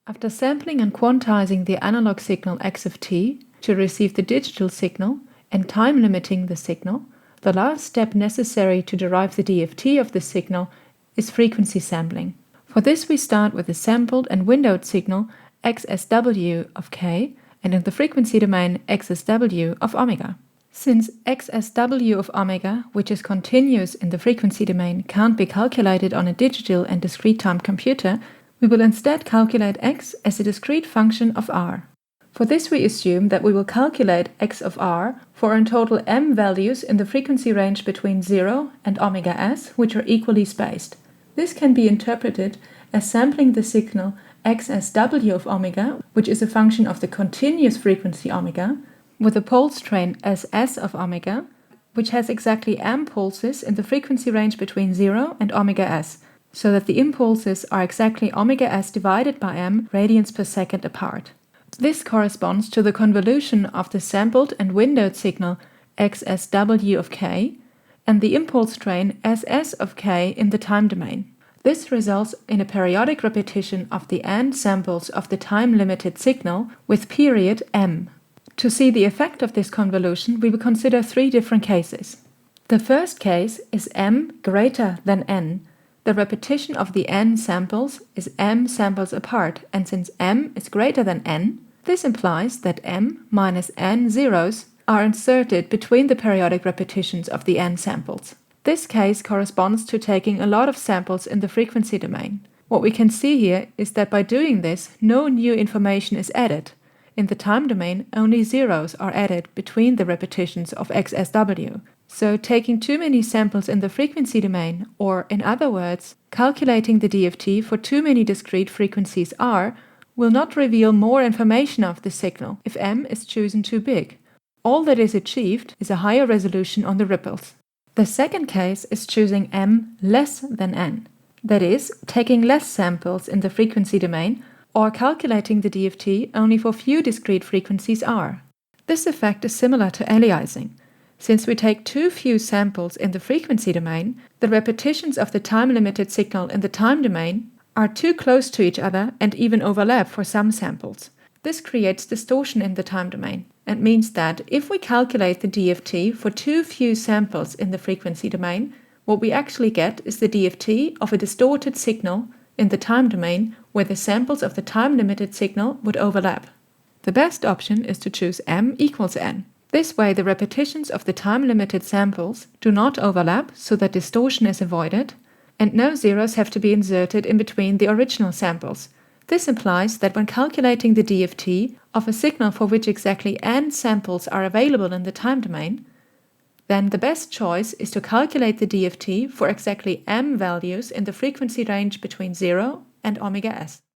After sampling and quantizing the analog signal x of t to receive the digital signal and time limiting the signal, the last step necessary to derive the DFT of the signal is frequency sampling. For this we start with the sampled and windowed signal XSW of k and in the frequency domain XSW of omega. Since XSW of omega, which is continuous in the frequency domain, can't be calculated on a digital and discrete time computer, we will instead calculate x as a discrete function of r. For this we assume that we will calculate x of r for in total m values in the frequency range between 0 and omega s, which are equally spaced. This can be interpreted as sampling the signal XSW of omega, which is a function of the continuous frequency omega, with a pulse train SS of omega, which has exactly m pulses in the frequency range between 0 and omega s, so that the impulses are exactly omega s divided by m radians per second apart. This corresponds to the convolution of the sampled and windowed signal XSW of k and the impulse train SS of k in the time domain. This results in a periodic repetition of the n samples of the time-limited signal with period m. To see the effect of this convolution, we will consider three different cases. The first case is m greater than n. The repetition of the n samples is m samples apart, and since m is greater than n, this implies that m minus n zeros are inserted between the periodic repetitions of the n samples. This case corresponds to taking a lot of samples in the frequency domain. What we can see here is that by doing this, no new information is added. In the time domain, only zeros are added between the repetitions of XSW. So taking too many samples in the frequency domain, or in other words, calculating the DFT for too many discrete frequencies R, will not reveal more information of the signal if m is chosen too big. All that is achieved is a higher resolution on the ripples. The second case is choosing m less than n. That is, taking less samples in the frequency domain or calculating the DFT only for few discrete frequencies R. This effect is similar to aliasing. Since we take too few samples in the frequency domain, the repetitions of the time-limited signal in the time domain are too close to each other and even overlap for some samples. This creates distortion in the time domain and means that if we calculate the DFT for too few samples in the frequency domain, what we actually get is the DFT of a distorted signal in the time domain where the samples of the time-limited signal would overlap. The best option is to choose m equals n. This way the repetitions of the time-limited samples do not overlap so that distortion is avoided, and no zeros have to be inserted in between the original samples. This implies that when calculating the DFT of a signal for which exactly n samples are available in the time domain, then the best choice is to calculate the DFT for exactly m values in the frequency range between 0 and omega s.